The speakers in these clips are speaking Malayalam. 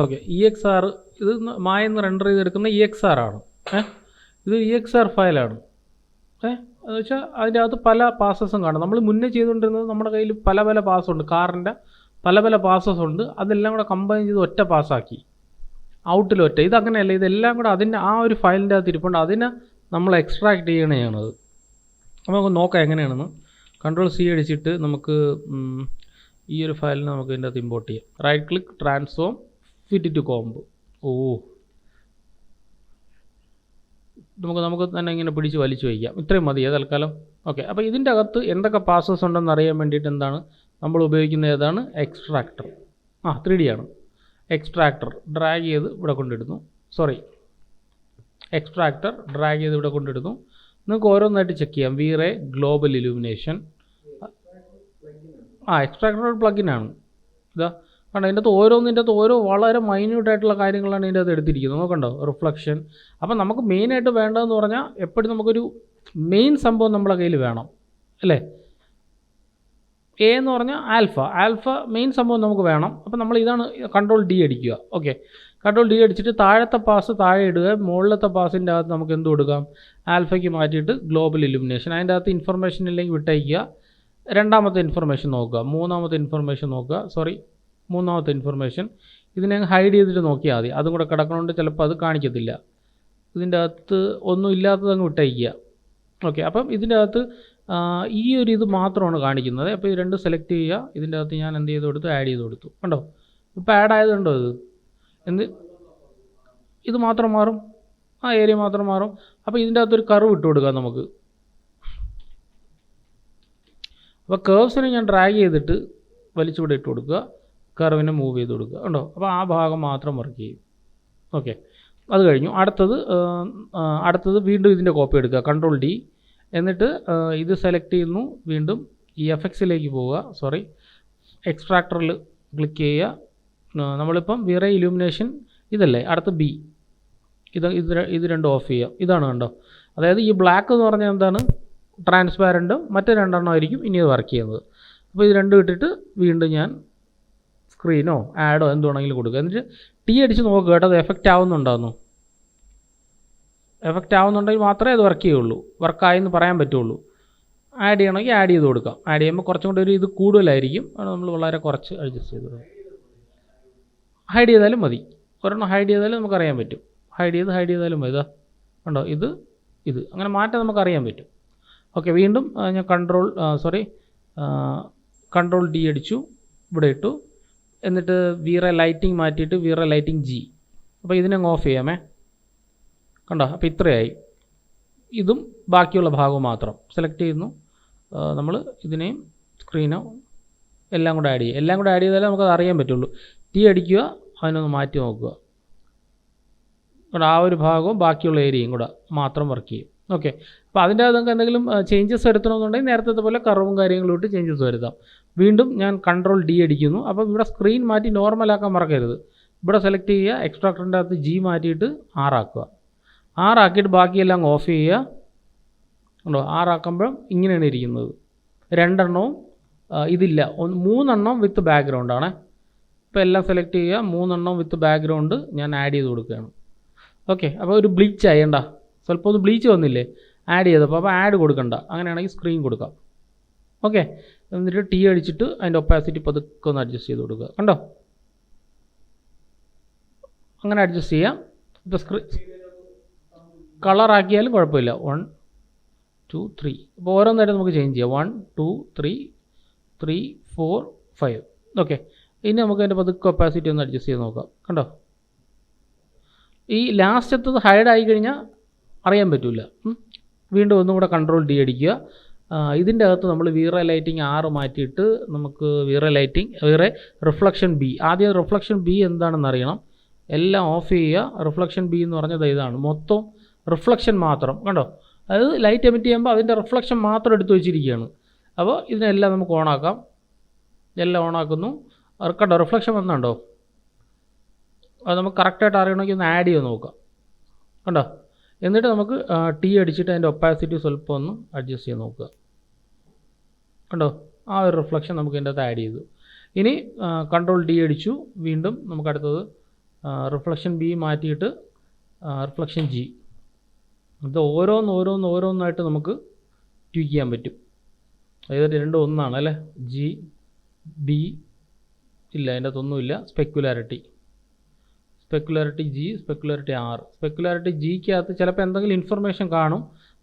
ഓക്കെ, EXR ഇത് മായെന്ന് റെൻഡർ ചെയ്തെടുക്കുന്ന EXR ആണ്. ഇത് EXR ഫയലാണ്. എന്ന് വെച്ചാൽ അതിൻ്റെ അകത്ത് പല പാസസും കാണും. നമ്മൾ മുന്നേ ചെയ്തുകൊണ്ടിരുന്നത് നമ്മുടെ കയ്യിൽ പല പല പാസ്സുണ്ട്, കാറിൻ്റെ പല പല പാസസ് ഉണ്ട്. അതെല്ലാം കൂടെ കമ്പൈൻ ചെയ്ത് ഒറ്റ പാസ്സാക്കി, ഔട്ടിലൊറ്റ. ഇതങ്ങനെയല്ല, ഇതെല്ലാം കൂടെ അതിൻ്റെ ആ ഒരു ഫയലിൻ്റെ അകത്ത് ഇരിപ്പുണ്ട്. അതിനെ നമ്മൾ എക്സ്ട്രാക്ട് ചെയ്യണത്. അപ്പോൾ നമുക്ക് നോക്കാം എങ്ങനെയാണെന്ന്. Ctrl+C അടിച്ചിട്ട് നമുക്ക് ഈ ഒരു ഫയലിനെ നമുക്ക് ഇതിൻ്റെ അകത്ത് ഇമ്പോർട്ട് ചെയ്യാം. Right click, transform, fit to comp. നമുക്ക് തന്നെ ഇങ്ങനെ പിടിച്ച് വലിച്ചു വയ്ക്കാം. ഇത്രയും മതി തൽക്കാലം. ഓക്കെ, അപ്പോൾ ഇതിൻ്റെ അകത്ത് എന്തൊക്കെ പാസസ് ഉണ്ടെന്ന് അറിയാൻ വേണ്ടിയിട്ട് എന്താണ് നമ്മൾ ഉപയോഗിക്കുന്നത്? ഏതാണ്? എക്സ്ട്രാക്ടർ. 3D ആണ്. എക്സ്ട്രാക്ടർ ഡ്രാഗ് ചെയ്ത് ഇവിടെ കൊണ്ടിടുന്നു. എക്സ്ട്രാക്ടർ ഡ്രാഗ് ചെയ്ത് ഇവിടെ കൊണ്ടിടുന്നു. നിങ്ങൾക്ക് ഓരോന്നായിട്ട് ചെക്ക് ചെയ്യാം. V-Ray global illumination. എക്സ്ട്രാക്ടർ ഒരു പ്ലഗിനാണ്. ഇതാ കണ്ടോ, ഇതിൻ്റെ അകത്ത് ഓരോ വളരെ മൈന്യൂട്ടായിട്ടുള്ള കാര്യങ്ങളാണ് ഇതിൻ്റെ അകത്ത് എടുത്തിരിക്കുന്നത്. നോക്കണ്ടോ, റിഫ്ലക്ഷൻ. അപ്പം നമുക്ക് മെയിനായിട്ട് വേണ്ടതെന്ന് പറഞ്ഞാൽ എപ്പോഴും നമുക്കൊരു മെയിൻ സംഭവം നമ്മുടെ കയ്യിൽ വേണം, അല്ലേ? A എന്ന് പറഞ്ഞാൽ ആൽഫ മെയിൻ സംഭവം നമുക്ക് വേണം. അപ്പം നമ്മൾ ഇതാണ് Ctrl+D അടിക്കുക. ഓക്കെ, Ctrl+D അടിച്ചിട്ട് താഴത്തെ പാസ് താഴെ ഇടുക. മുകളിലത്തെ പാസിൻ്റെ അകത്ത് നമുക്ക് എന്ത് കൊടുക്കാം? ആൽഫയ്ക്ക് മാറ്റിയിട്ട് ഗ്ലോബൽ ഇലുമിനേഷൻ. അതിൻ്റെ അകത്ത് ഇൻഫർമേഷൻ ഇല്ലെങ്കിൽ വിട്ടയക്കുക. രണ്ടാമത്തെ ഇൻഫർമേഷൻ നോക്കുക, മൂന്നാമത്തെ ഇൻഫർമേഷൻ നോക്കുക. മൂന്നാമത്തെ ഇൻഫർമേഷൻ ഇതിനെ ഹൈഡ് ചെയ്തിട്ട് നോക്കിയാൽ മതി. അതും കൂടെ കിടക്കണോണ്ട് ചിലപ്പോൾ അത് കാണിക്കത്തില്ല. ഇതിൻ്റെ അകത്ത് ഒന്നും ഇല്ലാത്തത് അങ്ങ് വിട്ടയക്കുക. ഓക്കെ, അപ്പം ഇതിൻ്റെ അകത്ത് ഈ ഒരു ഇത് മാത്രമാണ് കാണിക്കുന്നത്. അപ്പോൾ ഇത് രണ്ട് സെലക്ട് ചെയ്യുക. ഇതിൻ്റെ അകത്ത് ഞാൻ എന്ത് ചെയ്ത് കൊടുത്തു? ആഡ് ചെയ്ത് കൊടുത്തു. കണ്ടോ, ഇപ്പോൾ ആഡ് ആയതുണ്ടോ? ഇത് മാത്രം മാറും, ഏരിയ മാത്രം മാറും. അപ്പോൾ ഇതിൻ്റെ അകത്തൊരു കർവ് ഇട്ട് കൊടുക്കാം നമുക്ക്. അപ്പോൾ കേർവ്സിനെ ഞാൻ ഡ്രാഗ് ചെയ്തിട്ട് വലിച്ചുകൂടെ ഇട്ട് കൊടുക്കുക. കർവിനെ മൂവ് ചെയ്ത് കൊടുക്കുക. കണ്ടോ, അപ്പോൾ ആ ഭാഗം മാത്രം വർക്ക് ചെയ്യും. ഓക്കെ, അത് കഴിഞ്ഞു. അടുത്തത് വീണ്ടും ഇതിൻ്റെ കോപ്പി എടുക്കുക. Ctrl+D എന്നിട്ട് ഇത് സെലക്ട് ചെയ്യുന്നു. വീണ്ടും ഈ എഫക്ട്സിലേക്ക് പോവുക. എക്സ്ട്രാക്ടറിൽ ക്ലിക്ക് ചെയ്യുക. നമ്മളിപ്പം V-Ray ഇലൂമിനേഷൻ ഇതല്ലേ, അടുത്ത B. ഇത് രണ്ടും ഓഫ് ചെയ്യുക. ഇതാണ് കണ്ടോ, അതായത് ഈ ബ്ലാക്ക് എന്ന് പറഞ്ഞാൽ എന്താണ്? ട്രാൻസ്പാരൻറ്റും മറ്റേ രണ്ടെണ്ണം ആയിരിക്കും ഇനി ഇത് വർക്ക് ചെയ്യുന്നത്. അപ്പോൾ ഇത് രണ്ടും ഇട്ടിട്ട് വീണ്ടും ഞാൻ സ്ക്രീനോ ആഡോ എന്തുവേണമെങ്കിലും കൊടുക്കുക. എന്നിട്ട് T അടിച്ച് നോക്കുക കേട്ടോ, അത് എഫക്റ്റ് ആവുന്നുണ്ടാകുന്നു. എഫക്റ്റ് ആവുന്നുണ്ടെങ്കിൽ മാത്രമേ അത് വർക്ക് ചെയ്യുള്ളൂ, വർക്കായെന്ന് പറയാൻ പറ്റുള്ളൂ. ആഡ് ചെയ്യണമെങ്കിൽ ആഡ് ചെയ്ത് കൊടുക്കാം. ആഡ് ചെയ്യുമ്പോൾ കുറച്ചും കൂടി ഒരു ഇത് കൂടുതലായിരിക്കും. അത് നമ്മൾ വളരെ കുറച്ച് അഡ്ജസ്റ്റ് ചെയ്ത് കൊടുക്കാം. ഹൈഡ് ചെയ്താലും മതി. ഒരെണ്ണം ഹൈഡ് ചെയ്താലും നമുക്കറിയാൻ പറ്റും. ഹൈഡ് ചെയ്താലും മതി. ഇതാ കണ്ടോ, ഇത് അങ്ങനെ മാറ്റം നമുക്കറിയാൻ പറ്റും. ഓക്കെ, വീണ്ടും ഞാൻ Ctrl+D അടിച്ചു, ഇവിടെ ഇട്ടു. എന്നിട്ട് V-Ray ലൈറ്റിംഗ് മാറ്റിയിട്ട് V-Ray ലൈറ്റിംഗ് G. അപ്പോൾ ഇതിനങ്ങ് ഓഫ് ചെയ്യാമേ. കണ്ടോ, അപ്പോൾ ഇത്രയായി. ഇതും ബാക്കിയുള്ള ഭാഗവും മാത്രം സെലക്ട് ചെയ്യുന്നു. നമ്മൾ ഇതിനെയും സ്ക്രീനോ എല്ലാം കൂടെ ആഡ് ചെയ്യുക. എല്ലാം കൂടെ ആഡ് ചെയ്താലേ നമുക്കത് അറിയാൻ പറ്റുള്ളൂ. T അടിക്കുക, അതിനൊന്ന് മാറ്റി നോക്കുക. ആ ഒരു ഭാഗവും ബാക്കിയുള്ള ഏരിയയും കൂടെ മാത്രം വർക്ക് ചെയ്യും. ഓക്കെ, അപ്പോൾ അതിൻ്റെ അകത്ത് നമുക്ക് എന്തെങ്കിലും ചേഞ്ചസ് വരുത്തണമെന്നുണ്ടെങ്കിൽ നേരത്തെ പോലെ കർവും കാര്യങ്ങളും ഇട്ട് ചേഞ്ചസ് വരുത്താം. വീണ്ടും ഞാൻ Ctrl+D അടിക്കുന്നു. അപ്പോൾ ഇവിടെ സ്ക്രീൻ മാറ്റി നോർമലാക്കാൻ മറക്കരുത്. ഇവിടെ സെലക്ട് ചെയ്യുക, എക്സ്ട്രാക്ടറിൻ്റെ അകത്ത് G മാറ്റിയിട്ട് 6 ആക്കുക. 6 ആക്കിയിട്ട് ബാക്കിയെല്ലാം ഓഫ് ചെയ്യുക. ഉണ്ടോ, 6 ആക്കുമ്പോഴും ഇങ്ങനെയാണ് ഇരിക്കുന്നത്. രണ്ടെണ്ണവും ഇതില്ല, 3 എണ്ണം വിത്ത് ബാക്ക്ഗ്രൗണ്ടാണ്. ഇപ്പോൾ എല്ലാം സെലക്ട് ചെയ്യുക, 3 എണ്ണം വിത്ത് ബാക്ക്ഗ്രൗണ്ട് ഞാൻ ആഡ് ചെയ്ത് കൊടുക്കുകയാണ്. ഓക്കെ, അപ്പോൾ ഒരു ബ്ലീച്ച് ആയണ്ട, സ്വല്പം ഒന്ന് ബ്ലീച്ച് വന്നില്ലേ ആഡ് ചെയ്തപ്പോൾ. അപ്പോൾ ആഡ് കൊടുക്കണ്ട, അങ്ങനെയാണെങ്കിൽ സ്ക്രീൻ കൊടുക്കാം. ഓക്കെ, എന്നിട്ട് T അടിച്ചിട്ട് അതിൻ്റെ ഒപ്പാസിറ്റി പതുക്കെ ഒന്ന് അഡ്ജസ്റ്റ് ചെയ്ത് കൊടുക്കുക. കണ്ടോ, അങ്ങനെ അഡ്ജസ്റ്റ് ചെയ്യാം. ഇപ്പോൾ കളറാക്കിയാലും കുഴപ്പമില്ല. 1 2 3 അപ്പോൾ ഓരോന്നായിട്ട് നമുക്ക് ചേഞ്ച് ചെയ്യാം. 1 2 3 3 4 5. ഓക്കെ, ഇനി നമുക്ക് അതിൻ്റെ പതുക്കെ ഒപ്പാസിറ്റി ഒന്ന് അഡ്ജസ്റ്റ് ചെയ്ത് നോക്കാം. കണ്ടോ, ഈ ലാസ്റ്റത്തത് ഹൈഡ് ആയി കഴിഞ്ഞാൽ അറിയാൻ പറ്റില്ല. വീണ്ടും ഒന്നും കൂടെ Ctrl+D അടിക്കുക. ഇതിൻ്റെ അകത്ത് നമ്മൾ V-Ray ലൈറ്റിംഗ് 6 മാറ്റിയിട്ട് നമുക്ക് V-Ray റിഫ്ലക്ഷൻ B. ആദ്യം റിഫ്ലക്ഷൻ B എന്താണെന്ന് അറിയണം. എല്ലാം ഓഫ് ചെയ്യുക. റിഫ്ലക്ഷൻ B എന്ന് പറഞ്ഞത് ഇതാണ്, മൊത്തം റിഫ്ലക്ഷൻ മാത്രം. കണ്ടോ, അതായത് ലൈറ്റ് എമിറ്റ് ചെയ്യുമ്പോൾ അതിൻ്റെ റിഫ്ലക്ഷൻ മാത്രം എടുത്തു വെച്ചിരിക്കുകയാണ്. അപ്പോൾ ഇതിനെല്ലാം നമുക്ക് ഓണാക്കാം. എല്ലാം ഓണാക്കുന്നു. കണ്ടോ, റിഫ്ലക്ഷൻ വന്നുണ്ടോ? അത് നമുക്ക് കറക്റ്റായിട്ട് അറിയണമെങ്കിൽ ഒന്ന് ആഡ് ചെയ്ത് നോക്കാം. കണ്ടോ, എന്നിട്ട് നമുക്ക് T അടിച്ചിട്ട് അതിൻ്റെ ഒപ്പാസിറ്റി സ്വല്പം ഒന്ന് അഡ്ജസ്റ്റ് ചെയ്ത് നോക്കുക. കണ്ടോ, ആ ഒരു റിഫ്ലക്ഷൻ നമുക്ക് ഇതിൻ്റെ അകത്ത് ആഡ് ചെയ്തു. ഇനി Ctrl+D അടിച്ചു. വീണ്ടും നമുക്ക് അടുത്തത് റിഫ്ലക്ഷൻ ബി മാറ്റിയിട്ട് റിഫ്ലക്ഷൻ ജി. ഇത് ഓരോന്നായിട്ട് നമുക്ക് ട്വീക്ക് ചെയ്യാൻ പറ്റും. അതായത് രണ്ടും ഒന്നാണ് അല്ലേ. ജി ബി ഇല്ല, അതിൻ്റെ അകത്തൊന്നുമില്ല. Specularity G, specularity R. Specularity ജിക്കകത്ത് ചിലപ്പോൾ എന്തെങ്കിലും ഇൻഫർമേഷൻ കാണും.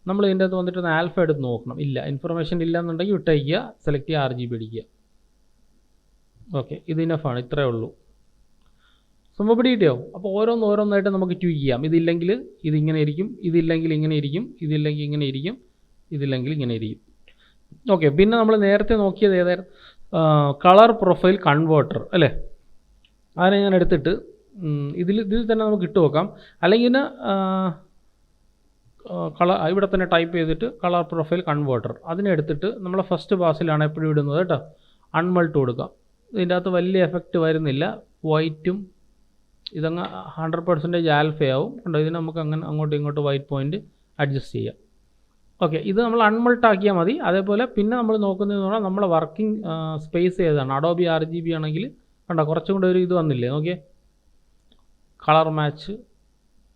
നമ്മൾ ഇതിൻ്റെ അകത്ത് വന്നിട്ട് ആൽഫ എടുത്ത് നോക്കണം. ഇല്ല, ഇൻഫർമേഷൻ ഇല്ല എന്നുണ്ടെങ്കിൽ വിട്ടയക്കുക, സെലക്ട് ചെയ്യുക, RGB അടിക്കുക. ഓക്കെ, ഇത് ഇനഫാണ്, ഇത്രയേ ഉള്ളൂ. സംഭവം പിടികിട്ടിയോ? അപ്പോൾ ഓരോന്നായിട്ട് നമുക്ക് ട്വീക്ക് ചെയ്യാം. ഇതില്ലെങ്കിൽ ഇതിങ്ങനെ ഇരിക്കും, ഇതില്ലെങ്കിൽ ഇങ്ങനെ ഇരിക്കും, ഇതില്ലെങ്കിൽ ഇങ്ങനെ ഇരിക്കും, ഇതില്ലെങ്കിൽ ഇങ്ങനെ ഇരിക്കും. ഓക്കെ, പിന്നെ നമ്മൾ നേരത്തെ നോക്കിയത് ഏതായിരുന്നു? കളർ പ്രൊഫൈൽ കൺവേർട്ടർ അല്ലേ. അതിനെ ഞാൻ എടുത്തിട്ട് ഇതിൽ തന്നെ നമുക്ക് ഇട്ട് നോക്കാം. അല്ലെങ്കിൽ ഇതിന് ഇവിടെ തന്നെ ടൈപ്പ് ചെയ്തിട്ട് കളർ പ്രൊഫൈൽ കൺവേർട്ടർ അതിനെ എടുത്തിട്ട് നമ്മൾ ഫസ്റ്റ് പാസിലാണ് എപ്പോഴും ഇടുന്നത് കേട്ടോ. അൺമൾട്ട് കൊടുക്കാം. ഇതിൻ്റെ അകത്ത് വലിയ എഫക്റ്റ് വരുന്നില്ല. വൈറ്റും ഇതങ്ങ് 100% ആൽഫയാവും. കണ്ടോ, ഇതിന് നമുക്ക് അങ്ങനെ അങ്ങോട്ടും ഇങ്ങോട്ടും വൈറ്റ് പോയിൻറ്റ് അഡ്ജസ്റ്റ് ചെയ്യാം. ഓക്കെ, ഇത് നമ്മൾ അൺമൾട്ട് ആക്കിയാൽ മതി. അതേപോലെ പിന്നെ നമ്മൾ നോക്കുന്നതെന്ന് പറഞ്ഞാൽ നമ്മളെ വർക്കിംഗ് സ്പേസ് ഏതാണ്. അഡോബി RGB ആണെങ്കിൽ കണ്ടോ കുറച്ചും കൂടെ ഒരു ഇത് വന്നില്ലേ, നോക്കിയേ, കളർ മാച്ച്.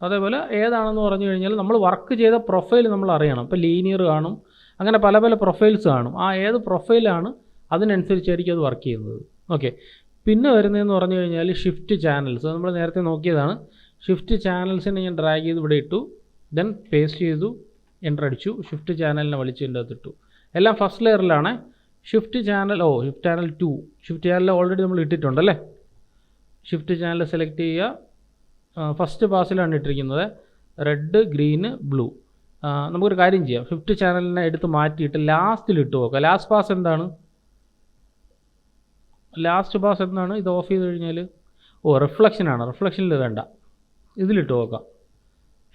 അതേപോലെ ഏതാണെന്ന് പറഞ്ഞു കഴിഞ്ഞാൽ നമ്മൾ വർക്ക് ചെയ്ത പ്രൊഫൈൽ നമ്മൾ അറിയണം. ഇപ്പോൾ ലീനിയർ കാണും, അങ്ങനെ പല പ്രൊഫൈൽസ് കാണും. ആ ഏത് പ്രൊഫൈലാണ് അതിനനുസരിച്ചായിരിക്കും അത് വർക്ക് ചെയ്യുന്നത്. ഓക്കെ, പിന്നെ വരുന്നതെന്ന് പറഞ്ഞു കഴിഞ്ഞാൽ ഷിഫ്റ്റ് ചാനൽസ്. നമ്മൾ നേരത്തെ നോക്കിയതാണ്. ഷിഫ്റ്റ് ചാനൽസിനെ ഞാൻ ഡ്രാഗ് ചെയ്ത് ഇവിടെ ഇട്ടു, ദെൻ പേസ്റ്റ് ചെയ്തു, എൻ്റർ അടിച്ചു, ഷിഫ്റ്റ് ചാനലിനെ വലിച്ചതിൻ്റെ അകത്ത് ഇട്ടു. എല്ലാം ഫസ്റ്റ് ലെയറിലാണ്. Shift channel shift channel 2, shift channel already നമ്മൾ ഇട്ടിട്ടുണ്ടല്ലേ. ഷിഫ്റ്റ് ചാനൽ സെലക്ട് ചെയ്യുക. ഫസ്റ്റ് പാസിലാണ് ഇട്ടിരിക്കുന്നത്, റെഡ്, ഗ്രീന്, ബ്ലൂ. നമുക്കൊരു കാര്യം ചെയ്യാം, ഷിഫ്റ്റ് ചാനലിനെ എടുത്ത് മാറ്റിയിട്ട് ലാസ്റ്റിൽ ഇട്ട് നോക്കാം. ലാസ്റ്റ് പാസ് എന്താണ്? ഇത് ഓഫ് ചെയ്ത് കഴിഞ്ഞാൽ റിഫ്ലക്ഷനാണ്. റിഫ്ലക്ഷനിൽ വേണ്ട, ഇതിലിട്ട് നോക്കാം.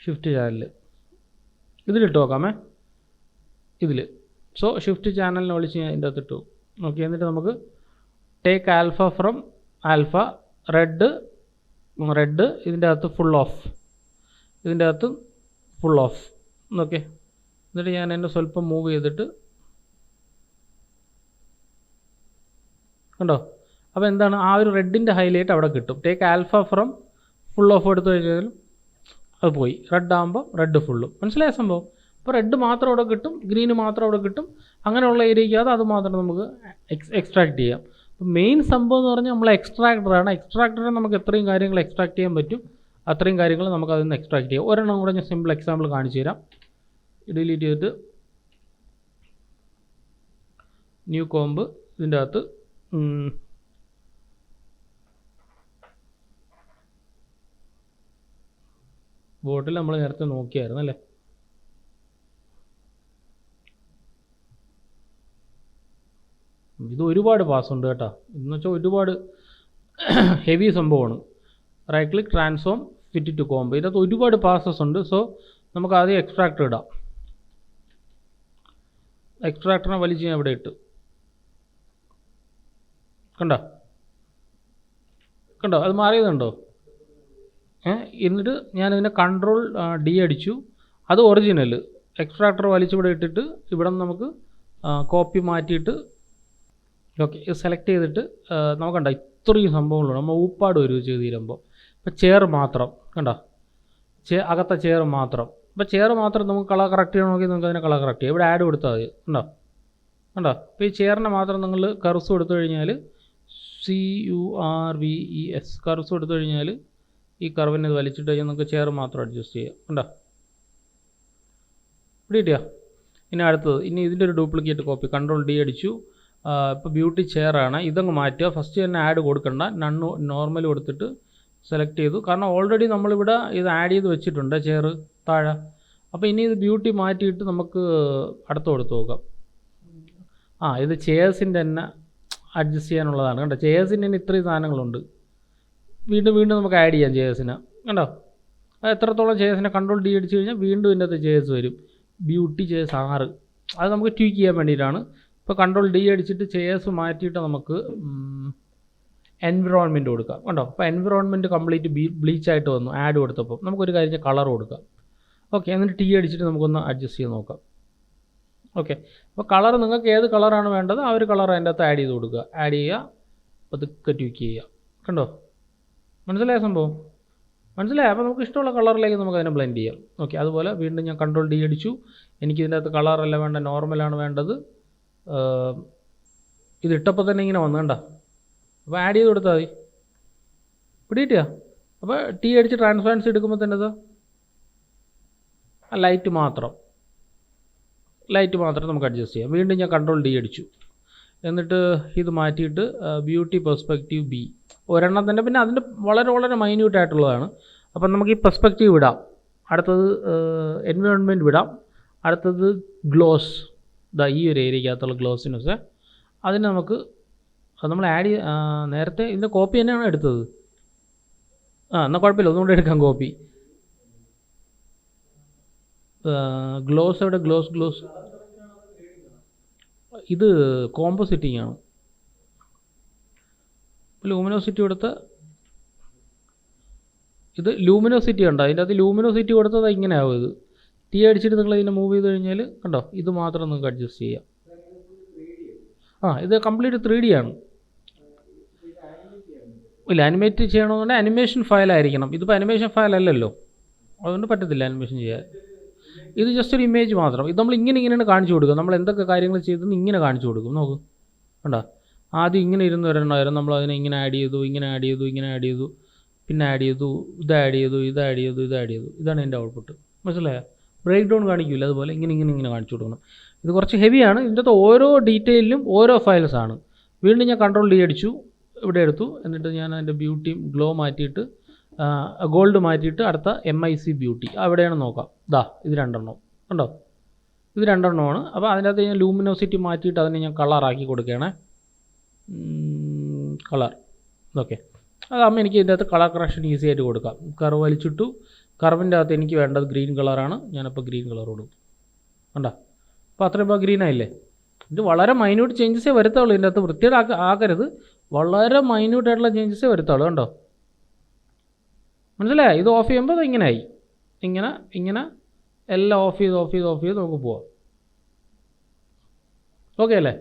ഷിഫ്റ്റ് ചാനലിൽ ഇതിലിട്ട് നോക്കാമേ, ഇതിൽ. സോ ഷിഫ്റ്റ് ചാനലിനെ വിളിച്ച് ഞാൻ ഇതിൻ്റെ അകത്ത് ഇട്ടു. ഓക്കെ, എന്നിട്ട് നമുക്ക് take alpha from alpha, red ഇതിൻ്റെ അകത്ത് ഫുൾ ഓഫ്, ഇതിൻ്റെ അകത്ത് ഫുൾ ഓഫ്. ഓക്കെ, എന്നിട്ട് ഞാൻ എന്നെ സ്വല്പം മൂവ് ചെയ്തിട്ട് കണ്ടോ. അപ്പോൾ എന്താണ്, ആ ഒരു റെഡിൻ്റെ ഹൈലൈറ്റ് അവിടെ കിട്ടും. Take alpha from full of എടുത്തു കഴിഞ്ഞാൽ അത് പോയി. റെഡ് ആകുമ്പോൾ റെഡ് ഫുള്ളും. മനസ്സിലായ സംഭവം? അപ്പോൾ റെഡ് മാത്രം അവിടെ കിട്ടും, ഗ്രീന് മാത്രം അവിടെ കിട്ടും. അങ്ങനെയുള്ള ഏരിയയ്ക്കകത്ത് അത് മാത്രം നമുക്ക് എക്സ്ട്രാക്ട് ചെയ്യാം. അപ്പോൾ മെയിൻ സംഭവം എന്ന് പറഞ്ഞാൽ നമ്മൾ എക്സ്ട്രാക്ടറാണ്. എക്സ്ട്രാക്ടറിനെ നമുക്ക് എത്രയും കാര്യങ്ങൾ എക്സ്ട്രാക്ട് ചെയ്യാൻ പറ്റും അത്രയും കാര്യങ്ങൾ നമുക്ക് അതിൽ നിന്ന് എക്സ്ട്രാക്ട് ചെയ്യാം. ഒരെണ്ണം കൂടെ ഞാൻ സിമ്പിൾ എക്സാമ്പിൾ കാണിച്ചു തരാം. ഡിലീറ്റ് ചെയ്തിട്ട് ന്യൂ കോംബ്, ഇതിൻ്റെ അകത്ത് ബോട്ടിൽ നമ്മൾ നേരത്തെ നോക്കിയായിരുന്നു അല്ലേ. ഇത് ഒരുപാട് പാസ് ഉണ്ട് കേട്ടോ. എന്ന് വെച്ചാൽ ഒരുപാട് ഹെവി സംഭവമാണ്. Right click, transform, fit to comp. ഇതിനകത്ത് ഒരുപാട് പാസസ് ഉണ്ട്. സോ നമുക്ക് ആദ്യം എക്സ്ട്രാക്ടർ ഇടാം. എക്സ്ട്രാക്ടറിനെ വലിച്ച് ഞാൻ ഇവിടെ ഇട്ടു. കണ്ടോ അത് മാറിയതുണ്ടോ? എന്നിട്ട് ഞാനിതിനെ കൺട്രോൾ D അടിച്ചു. അത് ഒറിജിനൽ. എക്സ്ട്രാക്ടർ വലിച്ചിവിടെ ഇട്ടിട്ട് ഇവിടെ നിന്ന് നമുക്ക് കോപ്പി മാറ്റിയിട്ട് ഓക്കെ സെലക്ട് ചെയ്തിട്ട് നമുക്കുണ്ടോ ഇത്രയും സംഭവങ്ങളുണ്ട്. നമ്മൾ ഊപ്പാട് വരും ചെയ്ത് തീരുമ്പോൾ. ഇപ്പോൾ ചെയർ മാത്രം കണ്ടോ, അകത്തെ ചെയർ മാത്രം. ഇപ്പോൾ ചെയർ മാത്രം നമുക്ക് കളർ കറക്റ്റ് ചെയ്യണമെങ്കിൽ നമുക്ക് അതിനെ കളർ കറക്റ്റ് ചെയ്യാം. ഇവിടെ ആഡ് കൊടുത്താൽ മതി. കണ്ടോ അപ്പോൾ ഈ ചെയറിനെ മാത്രം നിങ്ങൾ കർസ് കൊടുത്തു കഴിഞ്ഞാൽ CURVES കർസ് കൊടുത്തു കഴിഞ്ഞാൽ ഈ കർവിനെ ഇത് വലിച്ചിട്ട് കഴിഞ്ഞാൽ നമുക്ക് ചെയർ മാത്രം അഡ്ജസ്റ്റ് ചെയ്യാം. കണ്ടോ കിട്ടിയോ? ഇനി അടുത്തത്, ഇനി ഇതിൻ്റെ ഒരു ഡ്യൂപ്ലിക്കേറ്റ് കോപ്പി കൺട്രോൾ D അടിച്ചു. ഇപ്പോൾ ബ്യൂട്ടി ചെയറാണ്, ഇതങ്ങ് മാറ്റുക. ഫസ്റ്റ് തന്നെ ആഡ് കൊടുക്കണ്ട, നോർമൽ കൊടുത്തിട്ട് സെലക്ട് ചെയ്തു. കാരണം ഓൾറെഡി നമ്മളിവിടെ ഇത് ആഡ് ചെയ്ത് വെച്ചിട്ടുണ്ട് ചെയർ താഴെ. അപ്പോൾ ഇനി ഇത് ബ്യൂട്ടി മാറ്റിയിട്ട് നമുക്ക് അടുത്ത് കൊടുത്ത് നോക്കാം. ഇത് ചെയർസിൻ്റെ തന്നെ അഡ്ജസ്റ്റ് ചെയ്യാനുള്ളതാണ്. കണ്ടോ ചെയർസിൻ്റെ തന്നെ ഇത്രയും സാധനങ്ങളുണ്ട്. വീണ്ടും നമുക്ക് ആഡ് ചെയ്യാം ചെയർസിനെ. കണ്ടോ അത് എത്രത്തോളം ചെയർസിനെ കൺട്രോൾ D അടിച്ച് കഴിഞ്ഞാൽ വീണ്ടും ഇതിൻ്റെ അകത്ത് ചെയർസ് വരും. ബ്യൂട്ടി ചെയർസ് 6 അത് നമുക്ക് ട്വീക്ക് ചെയ്യാൻ വേണ്ടിയിട്ടാണ്. ഇപ്പോൾ കൺട്രോൾ D അടിച്ചിട്ട് ചെയർസ് മാറ്റിയിട്ട് നമുക്ക് എൻവിറോൺമെൻറ്റ് കൊടുക്കാം. കണ്ടോ അപ്പോൾ എൻവിറോൺമെൻറ്റ് കംപ്ലീറ്റ് ബ്ലീച്ചായിട്ട് വന്നു ആഡ് കൊടുത്തപ്പോൾ. നമുക്കൊരു കാര്യം കളർ കൊടുക്കാം. ഓക്കെ എന്നിട്ട് T അടിച്ചിട്ട് നമുക്കൊന്ന് അഡ്ജസ്റ്റ് ചെയ്ത് നോക്കാം. ഓക്കെ അപ്പോൾ കളർ നിങ്ങൾക്ക് ഏത് കളറാണ് വേണ്ടത് ആ ഒരു കളർ അതിൻ്റെ അകത്ത് ആഡ് ചെയ്ത് കൊടുക്കുക. ആഡ് ചെയ്യുക, പതുക്കെ ട്വീക്ക് ചെയ്യുക. കണ്ടോ മനസ്സിലായ സംഭവം? മനസ്സിലായി? അപ്പോൾ നമുക്ക് ഇഷ്ടമുള്ള കളറിലേക്ക് നമുക്ക് അതിനെ ബ്ലെൻഡ് ചെയ്യാം. ഓക്കെ, അതുപോലെ വീണ്ടും ഞാൻ കൺട്രോൾ ഡി അടിച്ചു. എനിക്ക് ഇതിൻ്റെ അകത്ത് കളറല്ല വേണ്ട, നോർമലാണ് വേണ്ടത്. ഇതിട്ടപ്പോൾ തന്നെ ഇങ്ങനെ വന്നു കണ്ട. അപ്പോൾ ആഡ് ചെയ്ത് കൊടുത്താൽ മതി. പിടിയിട്ടാ. അപ്പോൾ ടി അടിച്ച് ട്രാൻസ്പാരൻസി എടുക്കുമ്പോൾ തന്നെ അത് ലൈറ്റ് മാത്രം നമുക്ക് അഡ്ജസ്റ്റ് ചെയ്യാം. വീണ്ടും ഞാൻ കൺട്രോൾ ഡി അടിച്ചു. എന്നിട്ട് ഇത് മാറ്റിയിട്ട് ബ്യൂട്ടി പെർസ്പെക്റ്റീവ് ബി ഒരെണ്ണം തന്നെ. പിന്നെ അതിൻ്റെ വളരെ മൈന്യൂട്ട് ആയിട്ടുള്ളതാണ്. അപ്പം നമുക്ക് ഈ പെർസ്പെക്റ്റീവ് വിടാം. അടുത്തത് എൻവയോൺമെൻറ്റ് വിടാം. അടുത്തത് ഗ്ലോസ്, ഈ ഒരു ഏരിയക്കകത്തുള്ള ഗ്ലോസിനൊക്കെ അതിന് നമുക്ക് നമ്മൾ ആഡ് നേരത്തെ ഇതിൻ്റെ കോപ്പി തന്നെയാണ് എടുത്തത്. എന്നാൽ കുഴപ്പമില്ല, ഒന്നുകൂടെ എടുക്കാം കോപ്പി. ഗ്ലോസ് എവിടെ? ഗ്ലോസ് ഇത് കോമ്പോസിറ്റിംഗ് ആണ്. ലൂമിനോസിറ്റി കൊടുത്ത് ഇത് ലൂമിനോസിറ്റി ഉണ്ടോ? അതിൻ്റെ അകത്ത് ലൂമിനോസിറ്റി കൊടുത്തത് ഇങ്ങനെ ആവും. ഇത് ടി അടിച്ചിട്ട് നിങ്ങൾ ഇതിനെ മൂവ് ചെയ്ത് കഴിഞ്ഞാൽ കണ്ടോ, ഇത് മാത്രം നിങ്ങൾക്ക് അഡ്ജസ്റ്റ് ചെയ്യാം. ഇത് കംപ്ലീറ്റ് 3D ആണ്. ഇല്ല, അനിമേറ്റ് ചെയ്യണമെന്നുണ്ടെങ്കിൽ അനിമേഷൻ ഫയലായിരിക്കണം. ഇതിപ്പോൾ അനിമേഷൻ ഫയൽ അല്ലല്ലോ, അതുകൊണ്ട് പറ്റത്തില്ല അനിമേഷൻ ചെയ്യാൻ. ഇത് ജസ്റ്റ് ഒരു ഇമേജ് മാത്രം. ഇത് നമ്മൾ ഇങ്ങനെയാണ് കാണിച്ചു കൊടുക്കുക. നമ്മൾ എന്തൊക്കെ കാര്യങ്ങൾ ചെയ്തെന്ന് ഇങ്ങനെ കാണിച്ചു കൊടുക്കും. നോക്ക് കണ്ടോ, ആദ്യം ഇങ്ങനെ ഇരുന്ന് വരണമായിരുന്നു. നമ്മൾ അതിനെ ഇങ്ങനെ ആഡ് ചെയ്തു, ഇങ്ങനെ ആഡ് ചെയ്തു, പിന്നെ ആഡ് ചെയ്തു, ഇത് ആഡ് ചെയ്തു. ഇതാണ് എൻ്റെ ഔട്ട്പുട്ട്. മനസ്സിലായോ? ബ്രേക്ക് ഡൗൺ കാണിക്കില്ല. അതുപോലെ ഇങ്ങനെ കാണിച്ചു കൊടുക്കണം. ഇത് കുറച്ച് ഹെവിയാണ്. ഇതിൻ്റെ അകത്ത് ഓരോ ഡീറ്റെയിലും ഓരോ ഫയൽസാണ്. വീണ്ടും ഞാൻ കൺട്രോൾ ഡി അടിച്ചു, ഇവിടെ എടുത്തു. എന്നിട്ട് ഞാൻ അതിൻ്റെ ബ്യൂട്ടി ഗ്ലോ മാറ്റിയിട്ട് ഗോൾഡ് മാറ്റിയിട്ട് അടുത്ത MIC ബ്യൂട്ടി അവിടെയാണ് നോക്കാം. ഇത് 2 കണ്ടോ, ഇത് 2 അപ്പോൾ അതിൻ്റെ അകത്ത് ഞാൻ ലൂമിനോസിറ്റി മാറ്റിയിട്ട് അതിനെ ഞാൻ കളറാക്കി കൊടുക്കുകയാണ്. Colour okay. അതാകുമ്പോൾ എനിക്ക് ഇതിൻ്റെ അകത്ത് കളർ കറക്ഷൻ ഈസി ആയിട്ട് കൊടുക്കാം. കർവ് വലിച്ചിട്ടു. കർവിൻ്റെ അകത്ത് എനിക്ക് വേണ്ടത് ഗ്രീൻ കളറാണ്. ഞാനപ്പോൾ ഗ്രീൻ കളർ കൊടുക്കും. കണ്ടോ, അപ്പോൾ അത്രയും ഇപ്പോൾ ഗ്രീൻ ആയില്ലേ. ഇത് വളരെ മൈന്യൂട്ട് ചേഞ്ചസേ വരുത്തുള്ളൂ. ഇതിൻ്റെ അകത്ത് വൃത്തിയുടെ ആക്കരുത്. വളരെ മൈന്യൂട്ടായിട്ടുള്ള ചേഞ്ചസേ വരുത്തുള്ളൂ. കണ്ടോ, മനസ്സിലായോ? ഇത് ഓഫ് ചെയ്യുമ്പോൾ അത് ഇങ്ങനെ ആയി. ഇങ്ങനെ എല്ലാം ഓഫ് ചെയ്ത് നമുക്ക് പോവാം. ഓക്കെ അല്ലേ?